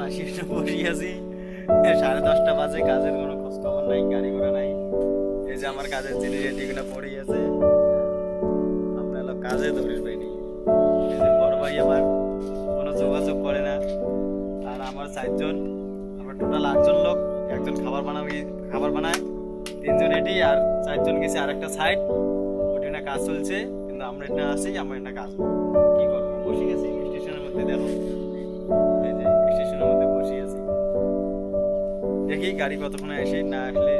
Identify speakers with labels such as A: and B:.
A: আসি বসে আছি, 10:30 বাজে, কাজের কোনো খোঁজ খবর নাই, গাড়ি ঘোড়া নাই। এই যে আমার কাজের জিনিস এটিগুলো পড়ে আছে, আমরা হলো কাজে ধরিস পাইনি। এই যে বড় ভাই আমার কোনো যোগাযোগ করে না। আর আমার 4 জন, আমরা টোটাল 8 জন লোক। একজন খাবার বানায়, 3 জন এটি, আর 4 জন গেছে আর একটা সাইড, ওটি না কাজ চলছে। কিন্তু আমরা এটা আছি, আমরা এটা কাজ কি করবো, বসে গেছি স্টেশনের মধ্যে। দেখো এই যে স্টেশনের মধ্যে বসে আছি, দেখি গাড়ি কতক্ষণে আসে, না আসলে